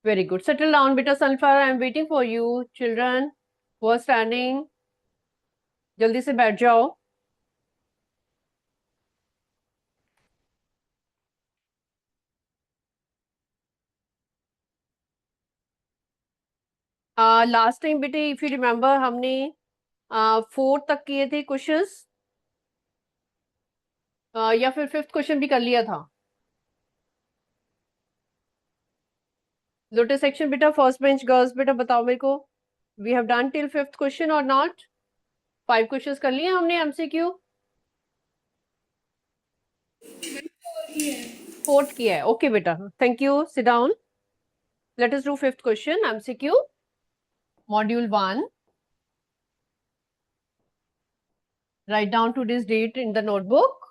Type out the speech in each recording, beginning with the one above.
Very good. Settle down, beta sunflower. I'm waiting for you, children who are standing. जल्दी से बैठ जाओ. Last time बेटे if you remember हमने 4 तक किए थे क्वेश्चंस, या फिर 5th क्वेश्चन भी कर लिया था. लोटस सेक्शन बेटा, फर्स्ट बेंच गर्ल्स बेटा बताओ मेरे को, we have done till 5th question और नॉट? 5 क्वेश्चंस कर लिए हमने एमसीक्यू. 4th किया है. ओके बेटा, thank you. Sit down. Let us do 5th question MCQ module 1. Write down today's date in the notebook.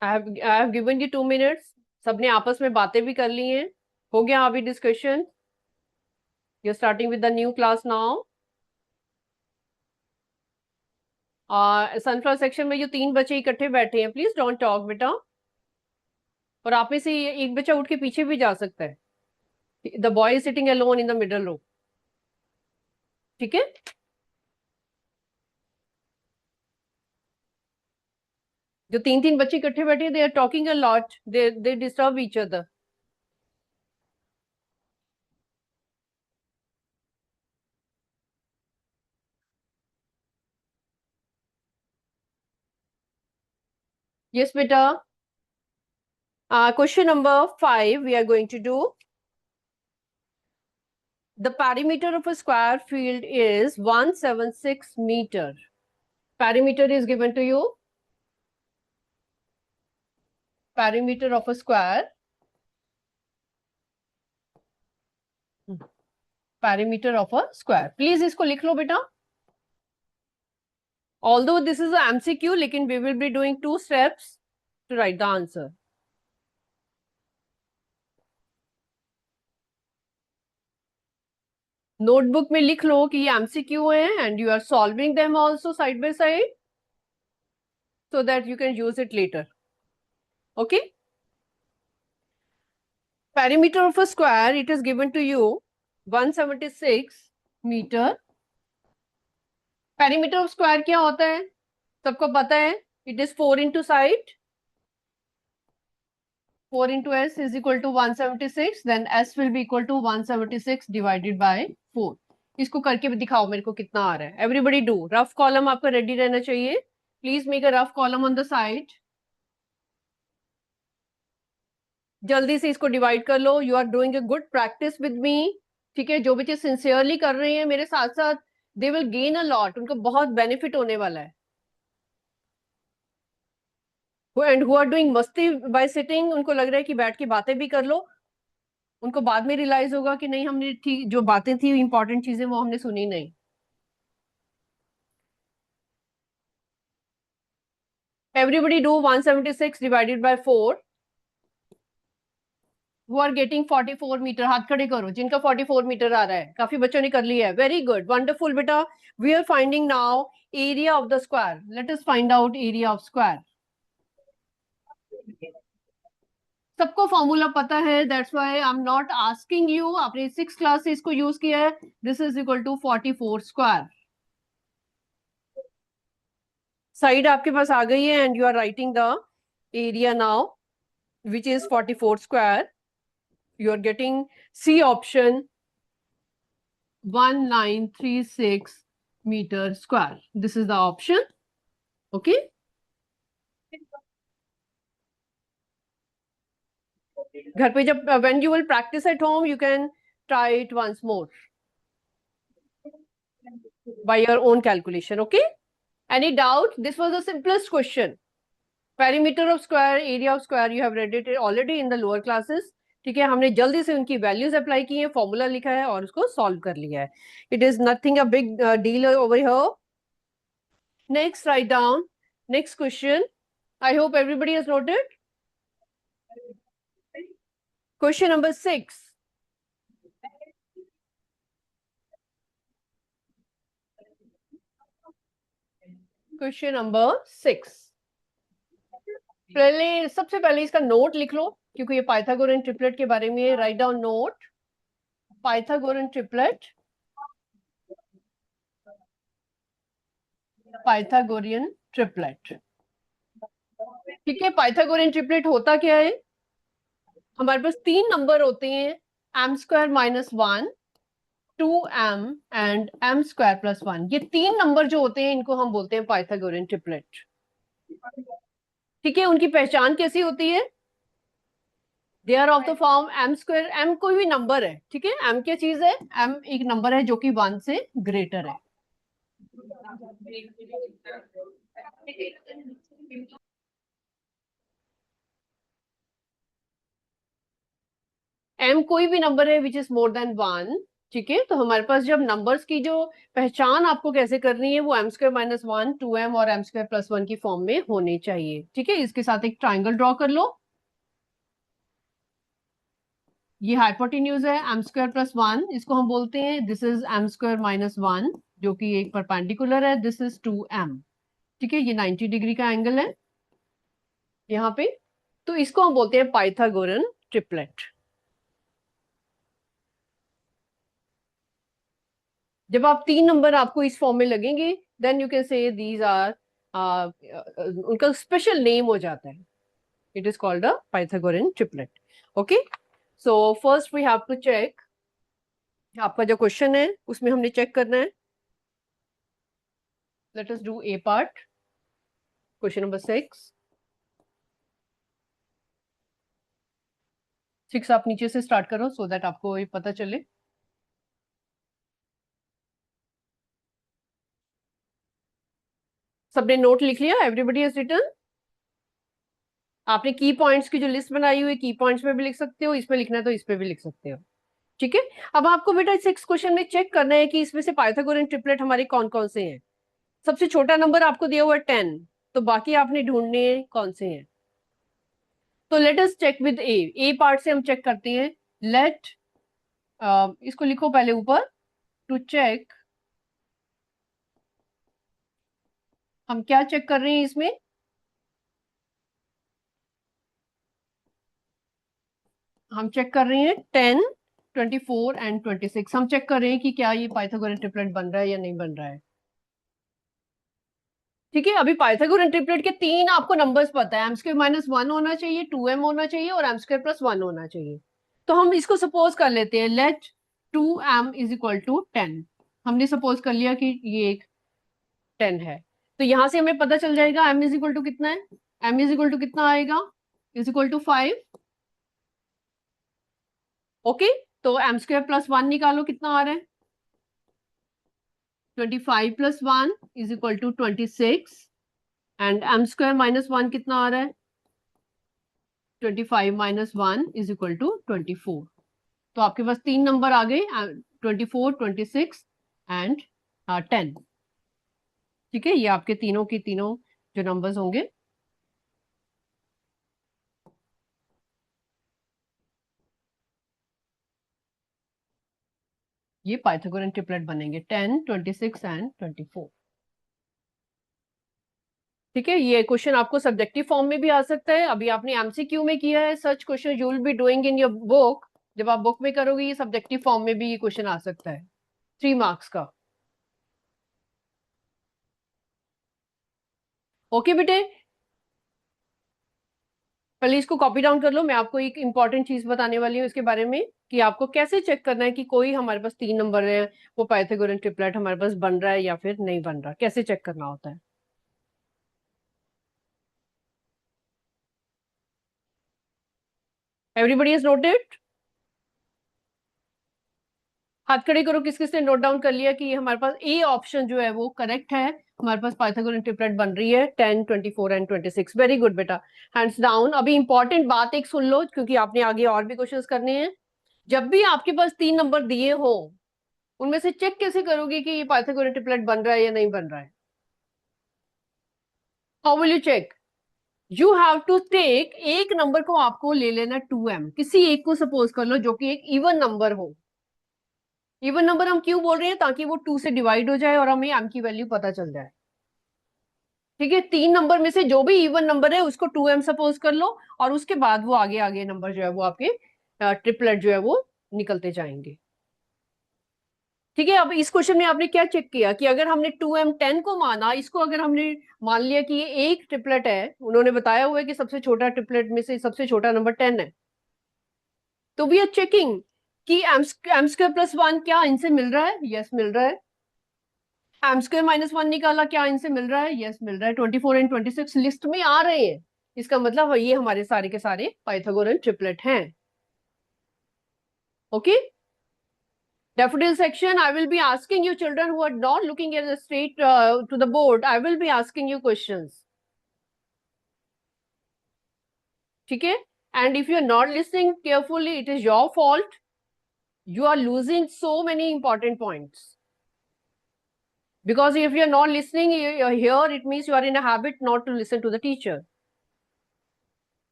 I have given you 2 minutes. सबने आपस में बातें भी कर ली हैं. हो गया अभी discussion. You're starting with the new class now. Sunflower section में जो 3 बच्चे इकट्ठे बैठे हैं, प्लीज डोंट टॉक बेटा. और आप में से एक बच्चा उठ के पीछे भी जा सकता है. The boy is sitting alone in the middle row. ठीक है. जो 3 बच्चे इकट्ठे बैठे, they are talking a lot, they disturb each other. Yes beta. Question number 5 we are going to do. The perimeter of a square field is 176 meter. Perimeter is given to you. Perimeter of a square. Perimeter of a square. Please इसको लिख लो बेटा. Although this is a MCQ, लेकिन we will be doing 2 steps to write the answer. Notebook में लिख लो कि ये MCQ है and you are solving them also side by side so that you can use it later. Okay. Perimeter of a square, it is given to you 176 meter. Perimeter of square क्या होता है? सबको पता है. It is 4 into side. 4 into s is equal to 176. Then s will be equal to 176 divided by 4. इसको करके भी दिखाओ मेरे को कितना आ रहा है. Everybody do. रफ कॉलम आपका रेडी रहना चाहिए. Please make a rough column on the side. जल्दी से इसको डिवाइड कर लो. You are doing a good practice with me. ठीक है. जो बच्चे सिंसियरली कर रहे हैं मेरे साथ साथ, they will gain a lot. उनको बहुत बेनिफिट होने वाला है. एंड हु आर डूइंग मस्ती बाय सिटिंग, उनको लग रहा है कि बैठ के बातें भी कर लो. उनको बाद में रियलाइज होगा कि नहीं, हमने ठीक जो बातें थी इंपॉर्टेंट चीजें वो हमने सुनी नहीं. Everybody do 176 divided by 4. who are getting 44 metre, हाथ खड़े करो जिनका 44 मीटर आ रहा है. काफी बच्चों ने कर लिया है. वेरी गुड, वंडरफुल बेटा. We are finding now area of the square. Let us find out area of square. सबको फॉर्मूला पता है, that's why I am not asking you. आपने 6th क्लास से इसको यूज किया है. This is equal to 44 square. Side आपके पास आ गई है and you are writing the area now which is 44 square. You are getting C option, 1936 meter square. This is the option. Okay. घर पे जब when you will practice at home, you can try it once more by your own calculation. Okay. Any doubt? This was the simplest question. Perimeter of square, area of square, you have read it already in the lower classes. ठीक है. हमने जल्दी से उनकी values apply की है, formula लिखा है और उसको सॉल्व कर लिया है. It is nothing a big deal over here. Next, write down next question. I hope everybody has noted. Question number 6. Question number 6। सबसे पहले इसका नोट लिख लो, क्योंकि ये पाइथागोरन ट्रिपलेट के बारे में। Write down note, Pythagorean triplet, Pythagorean triplet. ठीक है, पाइथागोरियन ट्रिपलेट होता क्या है? हमारे पास तीन नंबर होते हैं, m square minus one, 2m and m square plus one. ये तीन नंबर जो होते हैं इनको हम बोलते हैं पाइथागोरियन ट्रिपलेट। ठीक है, उनकी पहचान कैसी होती है? They are of the form m square, m कोई भी नंबर है, ठीक है, m क्या चीज है? m एक नंबर है जो कि 1 से ग्रेटर है। m कोई भी नंबर है विच इज मोर देन 1। ठीक है, तो हमारे पास जब नंबर्स की जो पहचान आपको कैसे करनी है, वो m square minus one, 2m और m स्क्वायर प्लस वन की फॉर्म में होनी चाहिए। ठीक है, इसके साथ एक ट्राइंगल ड्रॉ कर लो। ये हाइपोटेन्यूज है m स्क्वायर प्लस वन, इसको हम बोलते हैं this is m square minus one, जो कि एक परपेंडिकुलर है, दिस इज 2m। ठीक है, ये 90 डिग्री का एंगल है यहाँ पे, तो इसको हम बोलते हैं पाइथागोरन ट्रिपलेट। जब आप तीन नंबर आपको इस फॉर्म में लगेंगे, then you can say these are, उनका स्पेशल नेम हो जाता है, it is called a Pythagorean triplet. Okay, so first we have to check, आपका जो क्वेश्चन है उसमें हमने चेक करना है। Let us do A part, question number 6। 6 आप नीचे से स्टार्ट करो सो दैट आपको ये पता चले। सबने नोट लिख लिया? Everybody has written? आपने की पॉइंट्स की जो लिस्ट बनाई हुई है, की पॉइंट्स में भी लिख सकते हो, इस पे लिखना है तो इस पे भी लिख सकते हो। ठीक है, अब आपको बेटा 6 क्वेश्चन में चेक करना है कि इसमें से पाइथागोरन ट्रिपलेट हमारे कौन कौन से हैं। सबसे छोटा नंबर आपको दिया हुआ है 10, तो बाकी आपने ढूंढने हैं कौन से हैं। तो let us check with A. A part से हम चेक करते हैं। लेट, इसको लिखो पहले ऊपर, टू चेक। हम क्या चेक कर रहे हैं इसमें? हम चेक कर रहे हैं 10, 24 एंड 26। हम चेक कर रहे हैं कि क्या ये पाइथागोरन ट्रिपलेट बन रहा है या नहीं बन रहा है। ठीक है, अभी पाइथागोरन ट्रिपलेट के तीन आपको नंबर्स पता है, एम स्क्वायर माइनस वन होना चाहिए, 2m होना चाहिए और एम स्क्वायर प्लस वन होना चाहिए। तो हम इसको सपोज कर लेते हैं, late 2m is equal to 10। हमने सपोज कर लिया कि ये एक 10 है, तो यहां से हमें पता चल जाएगा m इज इक्वल टू कितना है। m इज इक्वल टू कितना आएगा? Is equal to 5। ओके, तो एम स्क्वायर प्लस वन निकालो, कितना आ रहा है? 25 plus one is equal to 26 and m square minus one कितना आ रहा है? 25 minus one is equal to 24। तो आपके पास तीन नंबर आ गए, 24, 26 एंड 10। ठीक है, ये आपके तीनों की तीनों जो नंबर्स होंगे। ये पाइथागोरन ट्रिपलेट बनेंगे, 10, 26 एंड 24। ठीक है, ये क्वेश्चन आपको सब्जेक्टिव फॉर्म में भी आ सकता है। अभी आपने एमसीक्यू में किया है, such question you will be doing in your book. जब आप बुक में करोगे, ये सब्जेक्टिव फॉर्म में भी ये क्वेश्चन आ सकता है, 3 मार्क्स का। ओके बेटे, पहले इसको कॉपी डाउन कर लो। मैं आपको एक इंपॉर्टेंट चीज बताने वाली हूँ इसके बारे में, कि आपको कैसे चेक करना है कि कोई हमारे पास तीन नंबर है, वो पाइथागोरन ट्रिपलेट हमारे पास बन रहा है या फिर नहीं बन रहा, कैसे चेक करना होता है। Everybody has noted? हाथ खड़े करो किस किसने नोट डाउन कर लिया कि ये हमारे पास ए ऑप्शन जो है वो करेक्ट है, हमारे पास पाइथागोरन ट्रिपलेट बन रही है 10, 24 एंड 26। वेरी गुड बेटा, हैंड्स डाउन। अभी इंपॉर्टेंट बात एक सुन लो, क्योंकि आपने आगे और भी क्वेश्चंस करने हैं। जब भी आपके पास तीन नंबर दिए हो, उनमें से चेक कैसे करोगे कि ये पाइथागोरन ट्रिपलेट बन रहा है या नहीं बन रहा है? How will you check? You have to take, एक नंबर को आपको ले लेना 2m, किसी एक को सपोज कर लो जो कि एक इवन नंबर हो। इवन नंबर हम क्यों बोल रहे हैं? ताकि वो 2 से डिवाइड हो जाए और हमें m की वैल्यू पता चल जाए। ठीक है, 3 नंबर में से जो भी इवन नंबर है उसको 2m सपोज कर लो, और उसके बाद वो आगे आगे नंबर जो है वो आपके ट्रिपलेट जो है वो निकलते जाएंगे। ठीक है, अब इस क्वेश्चन में आपने क्या चेक किया कि अगर हमने 2m 10 को माना, इसको अगर हमने मान लिया कि ये एक ट्रिपलेट है, उन्होंने बताया हुआ है कि सबसे छोटा ट्रिपलेट में से सबसे छोटा नंबर 10 है, तो वी आर चेकिंग कि एम स्क्वायर प्लस 1 क्या इनसे मिल रहा है? यस मिल रहा है। एम स्क्वायर माइनस 1 निकाला, क्या इनसे मिल रहा है? यस मिल रहा है। 24 एंड 26 लिस्ट में आ रहे हैं, इसका मतलब ये हमारे सारे के सारे पाइथागोरन ट्रिपलेट हैं। Okay, daffodil section, I will be asking you children who are not looking at the straight to the board, I will be asking you questions. ठीक है, and if you are not listening carefully, it is your fault. You are losing so many important points. Because if you are not listening here, it means you are in a habit not to listen to the teacher.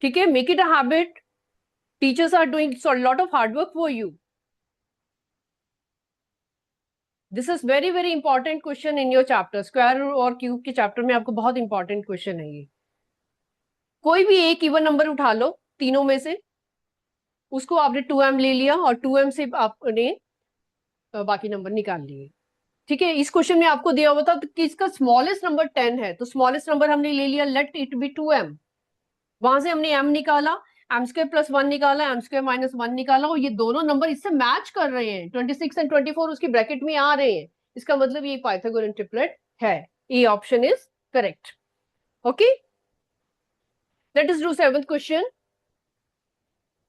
ठीक है, make it a habit. Teachers are doing so a lot of hard work for you. This is very very important question in your chapter. Square और cube के chapter में आपको बहुत important question है ये। कोई भी एक इवन नंबर उठा लो तीनों में से, उसको आपने 2m ले लिया और 2m से आपने बाकी नंबर निकाल लिए। ठीक है, इस क्वेश्चन में आपको दिया हुआ था कि इसका स्मॉलेस्ट नंबर 10 है, तो स्मॉलेस्ट नंबर हमने ले लिया, लेट इट बी 2m। वहां से हमने m निकाला, एम स्क्वायर प्लस 1 निकाला, एम स्क्वायर माइनस 1 निकाला, और ये दोनों नंबर इससे मैच कर रहे हैं, 26 एंड 24 उसकी ब्रैकेट में आ रहे हैं, इसका मतलब ये पाइथागोरन ट्रिपलेट है। A option is correct. Okay, let us do seventh question.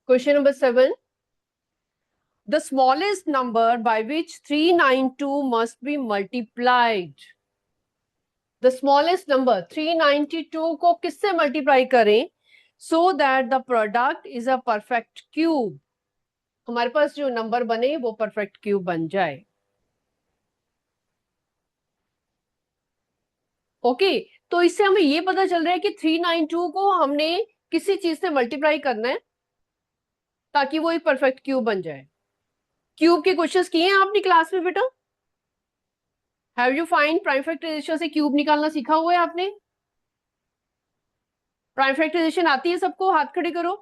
Question number 7. The smallest number by which 392 must be multiplied. The smallest number 392 को किससे मल्टीप्लाई करें so that the product is a perfect cube. हमारे पास जो number बने वो perfect cube बन जाए। Okay, तो इससे हमें ये पता चल रहा है कि 392 को हमने किसी चीज से मल्टीप्लाई करना है ताकि वो एक परफेक्ट क्यूब बन जाए। क्यूब के क्वेश्चंस किए हैं आपने क्लास में बेटा? Have you find prime factorisation से क्यूब निकालना सीखा हुआ है आपने? प्राइम फैक्टराइजेशन आती है सबको? हाथ खड़े करो।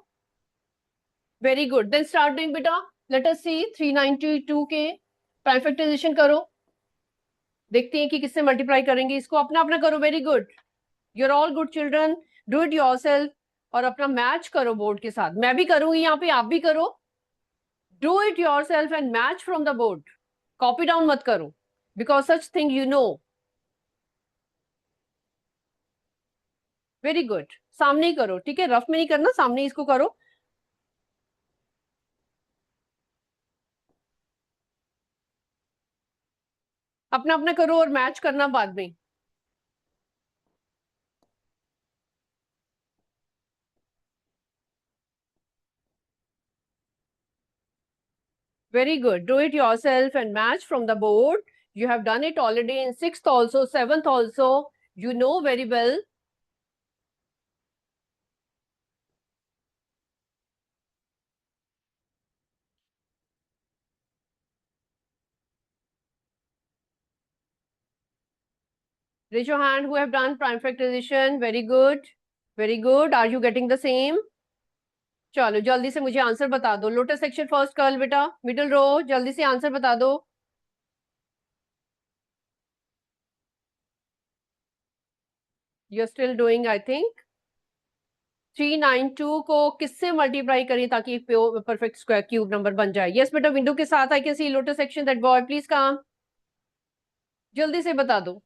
Very good, then start doing बेटा। लेट अस सी 392 के प्राइम फैक्टराइजेशन करो, देखते हैं कि किससे मल्टीप्लाई करेंगे। इसको अपना अपना करो। Very good, you are all good children, do it yourself, और अपना मैच करो बोर्ड के साथ। मैं भी करूंगी यहाँ पे, आप भी करो। Do it yourself and match from the board. Copy down मत करो, because such thing you know. Very good, सामने ही करो, ठीक है, रफ में नहीं करना, सामने इसको करो। अपना अपना करो और मैच करना बाद में। Very good. Do it yourself and match from the board. You have done it already in 6th also, 7th also. You know very well. Raise your hand who have done prime factorization. Very good. Very good. Are you getting the same? चलो जल्दी से मुझे answer बता दो। Lotus section first girl बेटा, middle row, जल्दी से answer बता दो। You are still doing I think. 392 को किससे मल्टीप्लाई करें ताकि परफेक्ट स्क्वायर क्यूब नंबर बन जाए? यस बेटा, विंडो के साथ I can see lotus section, that boy please come, जल्दी से बता दो।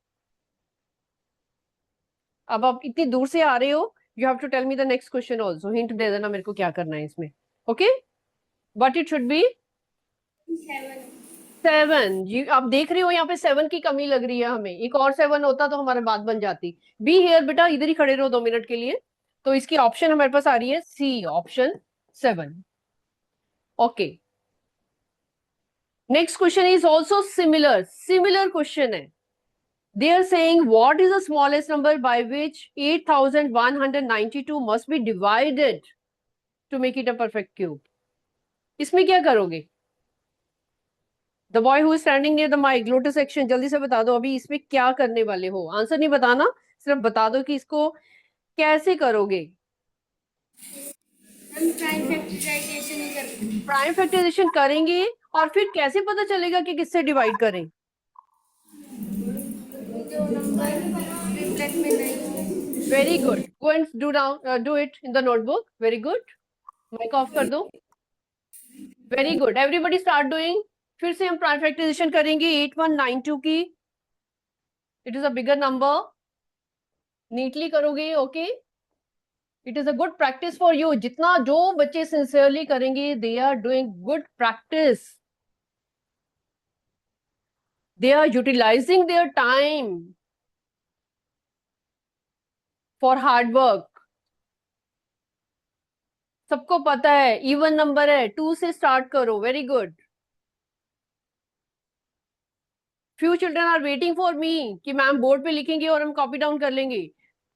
अब आप इतनी दूर से आ रहे हो, you have to tell me the next question also, hint दे देना मेरे को क्या करना है इसमें। Okay, but it should be 7। जी आप देख रहे हो यहाँ पे 7 की कमी लग रही है हमें, एक और 7 होता तो हमारी बात बन जाती। बी हियर बेटा, इधर ही खड़े रहो 2 मिनट के लिए। तो इसकी ऑप्शन हमारे पास आ रही है C, option 7। Okay, next question is also similar, similar question है। They are saying what is the smallest number by which 8192 must be divided to make it a perfect cube. इसमें क्या करोगे? The boy who is standing near the mic, lotus section, जल्दी से बता दो अभी इसमें क्या करने वाले हो। आंसर नहीं बताना, सिर्फ बता दो कि इसको कैसे करोगे। हम प्राइम फैक्टराइजेशन ही करते हैं। प्राइम फैक्टराइजेशन करेंगे और फिर कैसे पता चलेगा कि किससे डिवाइड करें? जो नंबर ट्रिपलेट में नहीं। Very good, go and do it in the notebook. Very good, mike off कर दो। Very good, everybody start doing. फिर से हम प्राइम फैक्टराइजेशन करेंगे 8192 की। It is a bigger number, neatly करोगे, okay. It is a good practice for you. जितना जो बच्चे सिंसियरली करेंगे, they are doing good practice, they are utilizing their time for hard work। सबको पता है इवन नंबर है, 2 से स्टार्ट करो। Very good. Few children are waiting for me कि मैम बोर्ड पे लिखेंगे और हम कॉपी डाउन कर लेंगे।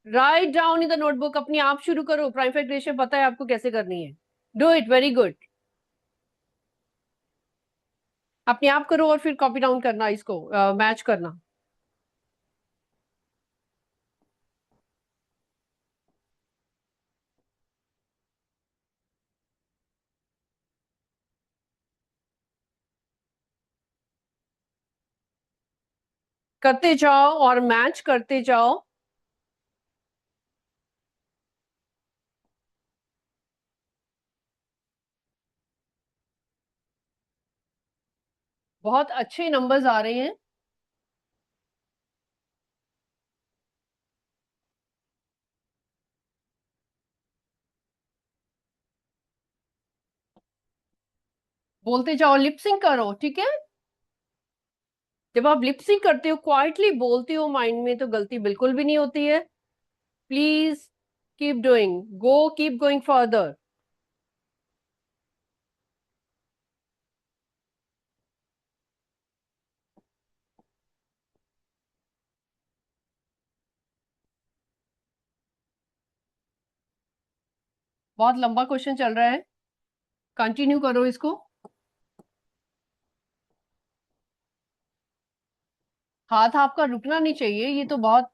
Write down in the notebook, अपनी आप शुरू करो। प्राइम फैक्टराइजेशन पता है आपको कैसे करनी है, डू इट। वेरी गुड, अपने आप करो और फिर कॉपी डाउन करना, इसको मैच करना। करते जाओ और मैच करते जाओ। बहुत अच्छे नंबर्स आ रहे हैं। बोलते जाओ, लिपसिंग करो, ठीक है। जब आप लिपसिंग करते हो, क्वाइटली बोलते हो माइंड में, तो गलती बिल्कुल भी नहीं होती है। Please keep doing, go keep going further. बहुत लंबा क्वेश्चन चल रहा है, कंटिन्यू करो इसको। हाथ आपका रुकना नहीं चाहिए। ये तो बहुत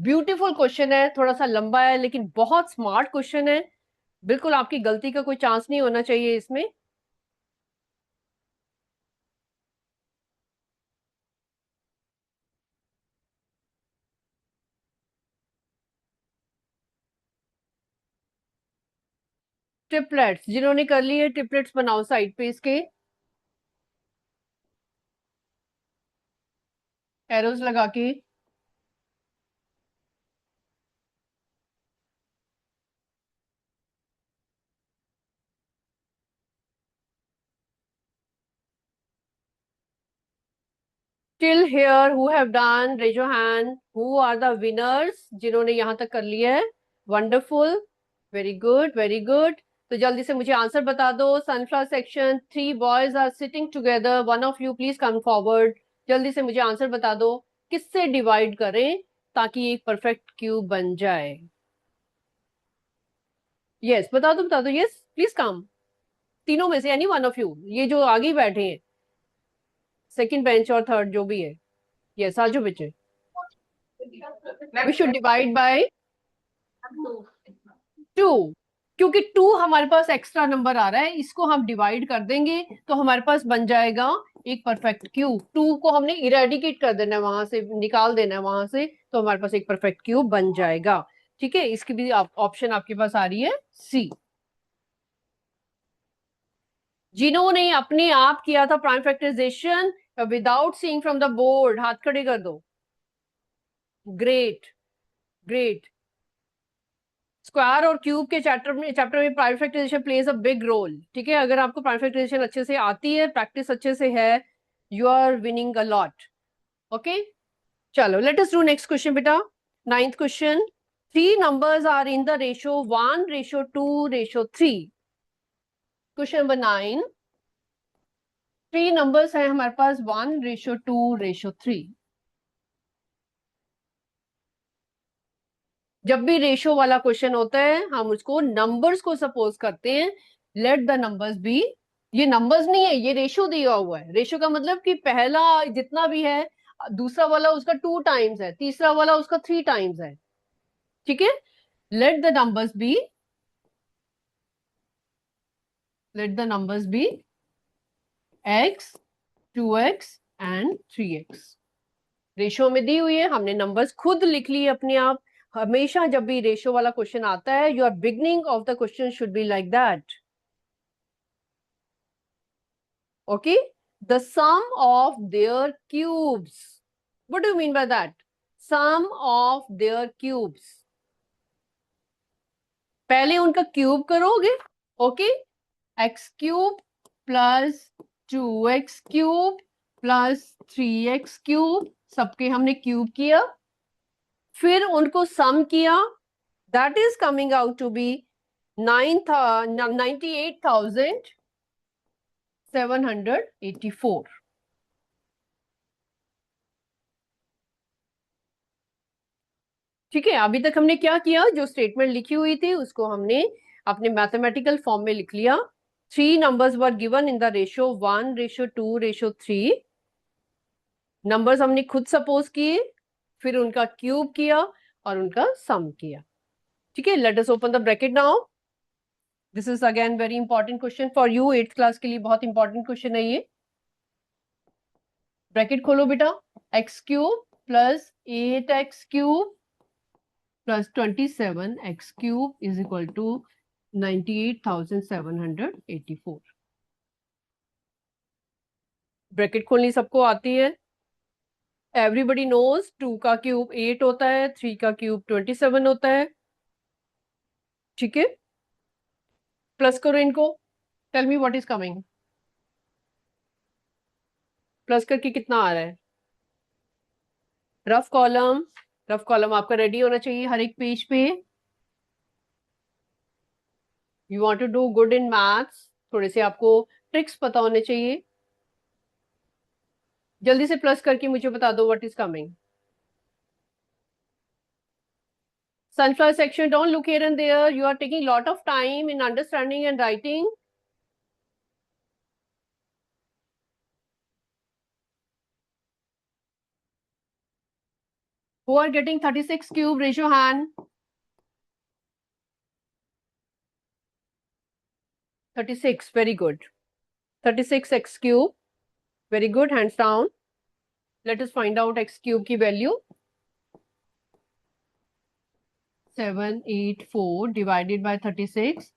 ब्यूटीफुल क्वेश्चन है, थोड़ा सा लंबा है लेकिन बहुत स्मार्ट क्वेश्चन है। बिल्कुल आपकी गलती का कोई चांस नहीं होना चाहिए इसमें। ट्रिपलेट्स जिन्होंने कर लिए, ट्रिपलेट्स बनाओ साइड पे इसके, एरोज लगा के। Till here who have done, raise your hand, who are the winners, जिन्होंने यहाँ तक कर लिया है। Wonderful, very good, very good. तो जल्दी से मुझे आंसर बता दो। Sunflower section, 3 boys are sitting together, one of you please come forward. जल्दी से मुझे आंसर बता दो, किससे डिवाइड करें ताकि एक परफेक्ट क्यूब बन जाए। यस, बता दो, यस प्लीज कम। तीनों में से एनी वन ऑफ यू, ये जो आगे बैठे हैं, सेकंड बेंच और थर्ड जो भी है। यस, आज बच्चे, वी शुड डिवाइड बाय 2, क्योंकि 2 हमारे पास एक्स्ट्रा नंबर आ रहा है, इसको हम डिवाइड कर देंगे तो हमारे पास बन जाएगा एक परफेक्ट क्यूब। 2 को हमने इरेडिकेट कर देना है, वहां से निकाल देना है वहां से, तो हमारे पास एक परफेक्ट क्यूब बन जाएगा। ठीक है, इसकी भी ऑप्शन आपके पास आ रही है सी। जिन्होंने अपने आप किया था prime factorisation without seeing from the board, हाथ खड़े कर दो। Great, great. स्क्वायर और क्यूब के चैप्टर में prime factorisation plays a big role. ठीक है, अगर आपको प्राइम फैक्टराइजेशन अच्छे से आती है, प्रैक्टिस अच्छे से है, you are winning a lot. Okay, चलो let us do next question बेटा। 9th question. 3 numbers are in the ratio 1:2:3। Question number 9, 3 numbers है हमारे पास 1:2:3। जब भी रेशो वाला क्वेश्चन होता है, हम उसको नंबर्स को सपोज करते हैं। लेट द नंबर्स बी, ये नंबर्स नहीं है, ये रेशो दिया हुआ है। रेशो का मतलब कि पहला जितना भी है, दूसरा वाला उसका 2 टाइम्स है, तीसरा वाला उसका 3 टाइम्स है। ठीक है, let the numbers be x, 2x and 3x. Ratio में दी हुई है, हमने नंबर्स खुद लिख लिए अपने आप. हमेशा जब भी रेशो वाला क्वेश्चन आता है, your beginning of the question should be like that. Okay, the sum of their cubes. What do you mean by that? Sum of their cubes. पहले उनका क्यूब करोगे. Okay, x cube plus 2x cube plus 3x cube, सबके हमने cube किया, फिर उनको sum किया. That is coming out to be 98,784. ठीक है, अभी तक हमने क्या किया, जो स्टेटमेंट लिखी हुई थी उसको हमने अपने मैथमेटिकल फॉर्म में लिख लिया. 3 numbers were given in the ratio 1:2:3. Numbers हमने खुद सपोज किए, फिर उनका क्यूब किया और उनका सम किया. ठीक है, let us open the bracket now. This is again very important question for you. 8th class के लिए बहुत इंपॉर्टेंट क्वेश्चन है ये. ब्रैकेट खोलो बेटा. X cube plus 8x cube plus 27x cube is equal to 98,784. Bracket खोलनी सबको आती है. एवरीबडी नोज 2 का क्यूब 8 होता है, 3 का क्यूब 27 होता है. ठीक है, प्लस करो इनको. Tell me what is coming. Plus करके कितना आ रहा है? Rough column. रफ कॉलम आपका रेडी होना चाहिए हर एक पेज पे. You want to do good in maths, थोड़े से आपको ट्रिक्स पता होने चाहिए. जल्दी से प्लस करके मुझे बता दो what is coming. Sunflower section, don't look here and there. You are taking lot of time in understanding and writing. Who are getting 36 cube? Raise your hand. 36, very good. 36x cube, very good. Hands down. Let us find out x cube की value. 784 divided by 36.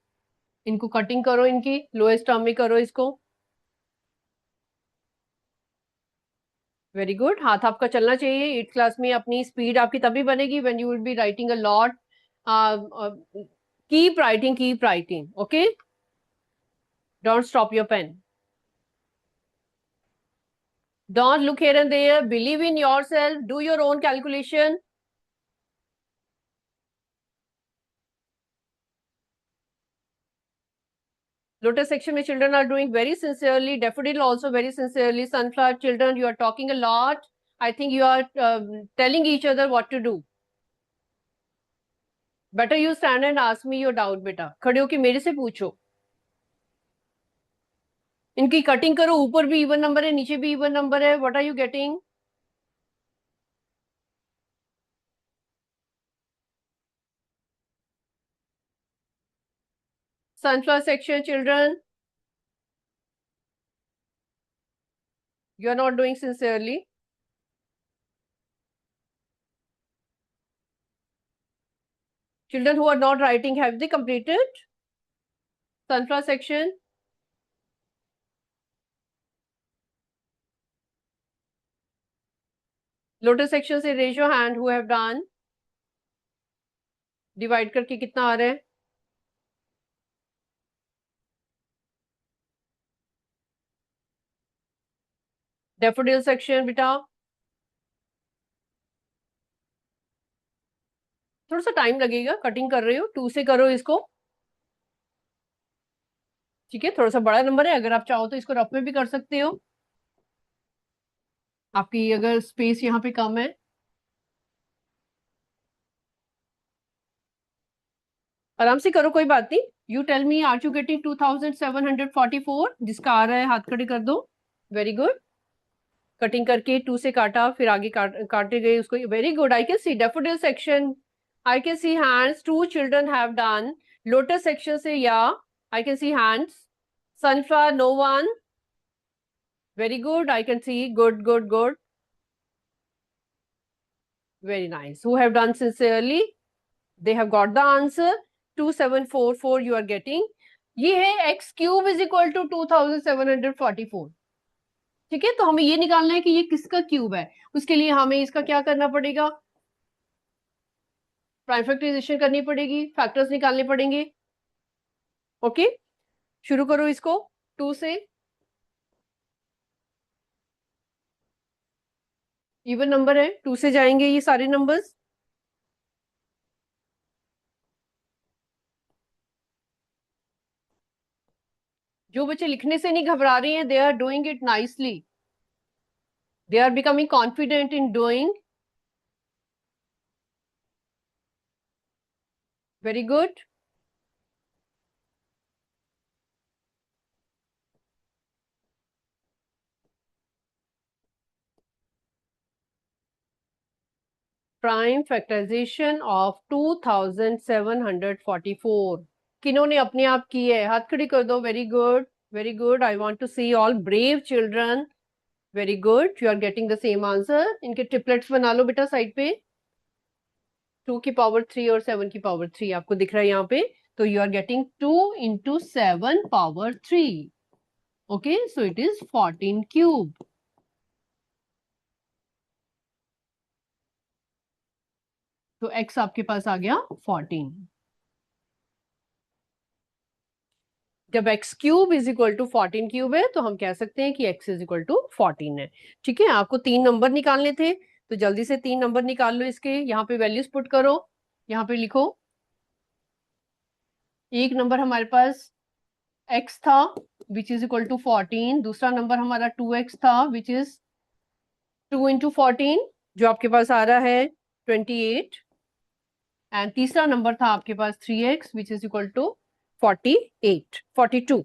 इनको cutting करो, इनकी lowest term में करो इसको. Very good. हाथ आपका चलना चाहिए. 8th क्लास में अपनी स्पीड आपकी तभी बनेगी when you will be writing a lot. Keep writing, keep writing. Okay, don't stop your pen. Don't look here and there. Believe in yourself. Do your own calculation. Lotus section में children are doing very sincerely. Daffodil also very sincerely. Sunflower children, you are talking a lot. I think you are telling each other what to do. Better you stand and ask me your doubt, बेटा. खड़े होके मेरे से पूछो. इनकी cutting करो. ऊपर भी इवन नंबर है, नीचे भी इवन नंबर है. What are you getting? Sunflower section children, you are not doing sincerely. Children who are not writing, have they completed? Sunflower section. Lotus section से raise your hand who have done. Divide करके कितना आ रहा है? Daffodil section बेटा. थोड़ा सा time लगेगा, कटिंग कर रही हो. 2 से करो इसको. ठीक है, थोड़ा सा बड़ा नंबर है. अगर आप चाहो तो इसको रफ में भी कर सकते हो. आपकी अगर स्पेस यहाँ पे कम है. आराम से करो, कोई बात नहीं. You tell me, are you getting 2744? जिसका आ रहा है हाथ खड़े कर दो. Very good. कटिंग करके 2 से काटा, फिर आगे काटे गए उसको. Very good. I can see. Daffodil section I can see hands. 2 children have done. Lotus section say yeah. I can see hands. Sunflower, no one. Very good. I can see. Good, good, good. Very nice. Who have done sincerely? They have got the answer. 2744 you are getting. ये है x cube is equal to 2744. ठीक है, तो हमें ये निकालना है कि ये किसका क्यूब है. उसके लिए हमें इसका क्या करना पड़ेगा, प्राइम फैक्टराइजेशन करनी पड़ेगी, फैक्टर्स निकालने पड़ेंगे. ओके, शुरू करो इसको 2 से. इवन नंबर है, 2 से जाएंगे ये सारे नंबर्स. जो बच्चे लिखने से नहीं घबरा रहे हैं, they are doing it nicely. They are becoming confident in doing. Very good. Prime factorisation of 2744. किन्होंने अपने आप की है, हाथ खड़ी कर दो. Very good, very good. I want to see all brave children. Very good, you are getting the same answer. इनके ट्रिपलेट्स बना लो बेटा साइड पे. 2 की पावर 3 और 7 की पावर 3 आपको दिख रहा है यहाँ पे. तो you are getting 2 into 7 power 3. Okay, so it is 14 cube. तो x आपके पास आ गया 14. जब x cube is equal to 14 cube है तो हम कह सकते हैं कि x इज इक्वल टू 14 है. ठीक है, आपको 3 नंबर निकालने थे, तो जल्दी से 3 नंबर निकाल लो इसके. यहाँ पे वैल्यूज पुट करो, यहाँ पे लिखो. एक नंबर हमारे पास x था विच इज इक्वल टू 14. दूसरा नंबर हमारा 2x था विच इज 2 into 14 जो आपके पास आ रहा है 28. एंड तीसरा नंबर था आपके पास 3x which is equal to 42.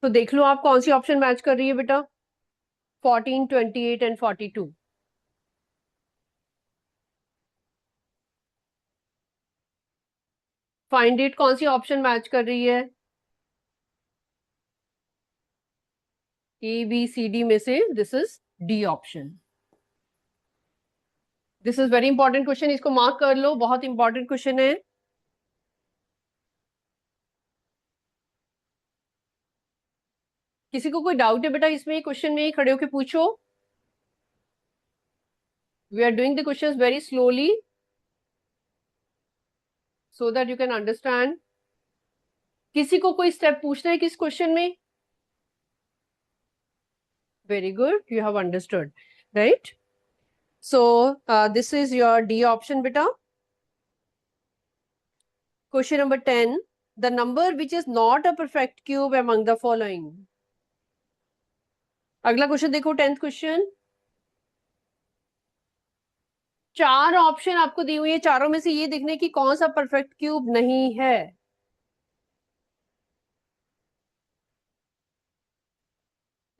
तो देख लो आप कौन सी ऑप्शन मैच कर रही है बेटा. 14, 28 एंड 42. फाइंड इट, कौन सी ऑप्शन मैच कर रही है. ABCD में से this is D option. This is very important question, इसको मार्क कर लो, बहुत इंपॉर्टेंट क्वेश्चन है. किसी को कोई डाउट है बेटा इसमें, क्वेश्चन में खड़े होकर पूछो. We are doing the questions very slowly so that you can understand. किसी को कोई स्टेप पूछना है किस क्वेश्चन में. Very good, you have understood, right. So this is your D option बेटा. Question number 10. The number which is not a perfect cube among the following. अगला question देखो, 10th क्वेश्चन. 4 ऑप्शन आपको दी हुई है, चारों में से ये देखने की कौन सा परफेक्ट क्यूब नहीं है.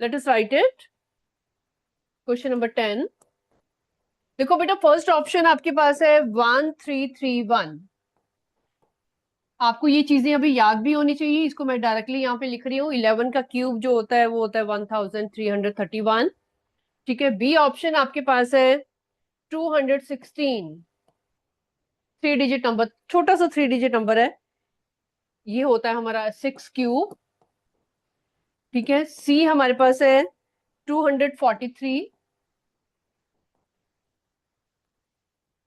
Let us right it. Question number 10. देखो बेटा, फर्स्ट ऑप्शन आपके पास है 1331. आपको ये चीजें अभी याद भी होनी चाहिए. इसको मैं डायरेक्टली यहाँ पे लिख रही हूँ. 11 का क्यूब जो होता है वो होता है 1331. ठीक है. बी ऑप्शन आपके पास है 216. 3 डिजिट नंबर, छोटा सा 3 डिजिट नंबर है. ये होता है हमारा 6 क्यूब. ठीक है. सी हमारे पास है 243.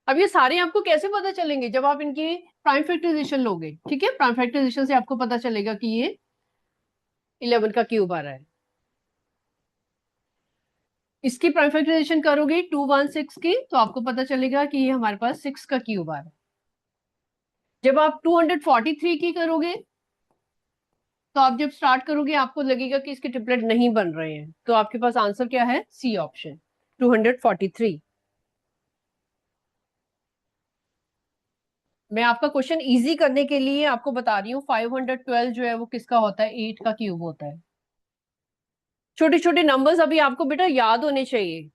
अब ये सारे आपको कैसे पता चलेंगे, जब आप इनकी प्राइम फैक्टराइजेशन लोगे. ठीक है, प्राइम फैक्टराइजेशन से आपको पता चलेगा कि ये 11 का क्यूब आ रहा है. इसकी प्राइम फैक्टराइजेशन करोगे 216 की, तो आपको पता चलेगा कि ये हमारे पास 6 का क्यूब आ रहा है. जब आप 243 की करोगे, तो आप जब स्टार्ट करोगे आपको लगेगा कि इसके ट्रिपलेट नहीं बन रहे हैं. तो आपके पास आंसर क्या है, सी ऑप्शन 243. मैं आपका क्वेश्चन इजी करने के लिए आपको बता रही हूँ. 512 जो है वो किसका होता है, 8 का क्यूब होता है. छोटे छोटे नंबर्स अभी आपको बेटा याद होने चाहिए.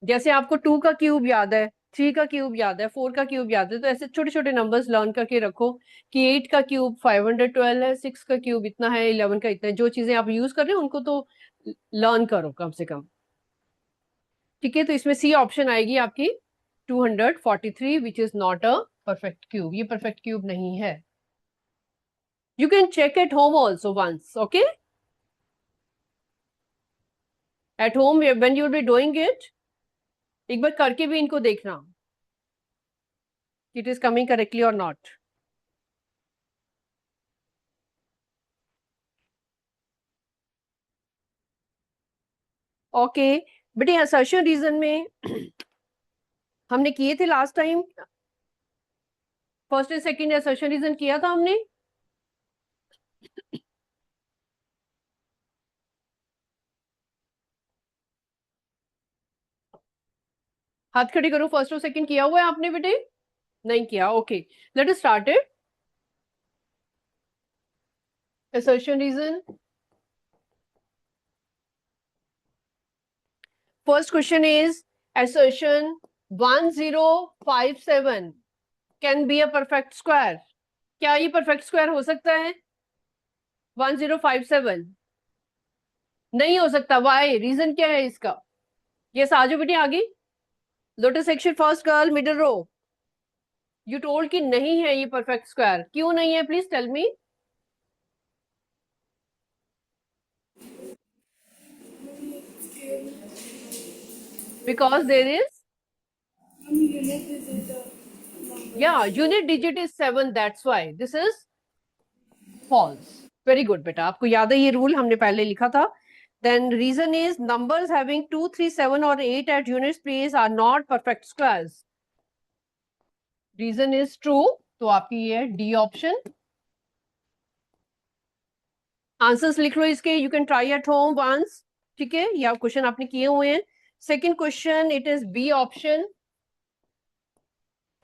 जैसे आपको 2 का क्यूब याद है, 3 का क्यूब याद है, 4 का क्यूब याद है, तो ऐसे छोटे छोटे नंबर्स लर्न करके रखो कि 8 का क्यूब 512 है, 6 का क्यूब इतना है, 11 का इतना है। जो चीजें आप यूज कर रहे हो उनको तो लर्न करो कम से कम। ठीक है, तो इसमें सी ऑप्शन आएगी आपकी 243, which is not a perfect cube. ये परफेक्ट क्यूब नहीं है। You can check at home also once, okay? At home when you be doing it, एक बार करके भी इनको देखना इट इज कमिंग करेक्टली और नॉट। ओके बेटे, असर्शन रीजन में हमने किए थे last time, first and second assertion reason किया था हमने। हाथ खड़े करो, फर्स्ट और सेकंड किया हुआ है आपने बेटे? नहीं किया, okay. Let us start it. Assertion reason, first question is assertion 1057 can be a perfect square. क्या ये परफेक्ट स्क्वायर हो सकता है? 1057 नहीं हो सकता। वाई? रीजन क्या है इसका? ये साजो बेटे आगे। Lotus section first girl middle row. You told कि नहीं है ये परफेक्ट स्क्वायर। क्यों नहीं है, please tell me. Because there is, unit digit is 7, that's why this is false. Very good बेटा, आपको याद है ये रूल, हमने पहले लिखा था। Then reason is numbers having 2, 3, 7 और 8 at unit place are not perfect squares. Reason is true, तो आपकी ये डी ऑप्शन। आंसर्स लिख लो इसके, you can try at home once. ठीक है, या क्वेश्चन आपने किए हुए हैं। Second question it is B option.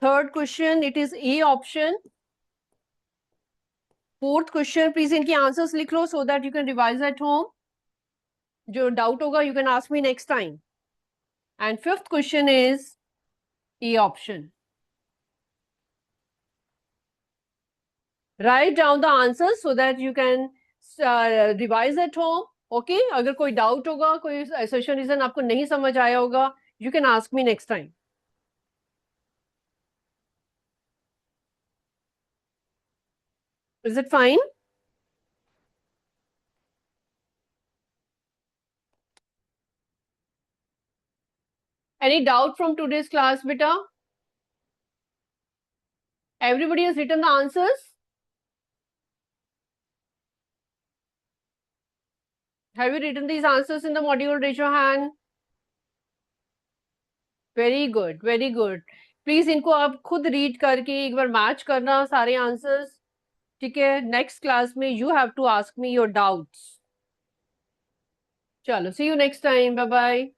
Third question it is A option. Fourth question please इनके आंसर्स लिख लो so that you can revise at home. जो डाउट होगा you can ask me next time. And fifth question is A option. Write down the answer so that you can revise at home. Okay, अगर कोई doubt होगा, कोई assertion reason आपको नहीं समझ आया होगा, you can ask me next time. Is it fine? Any doubt from today's class, beta? Everybody has written the answers? Have you written these answers in the module? Raise your hand. Very good, very good. Please इनको आप खुद read करके एक बार match करना सारे answers. ठीक है, next class में you have to ask me your doubts. चलो, see you next time, bye bye.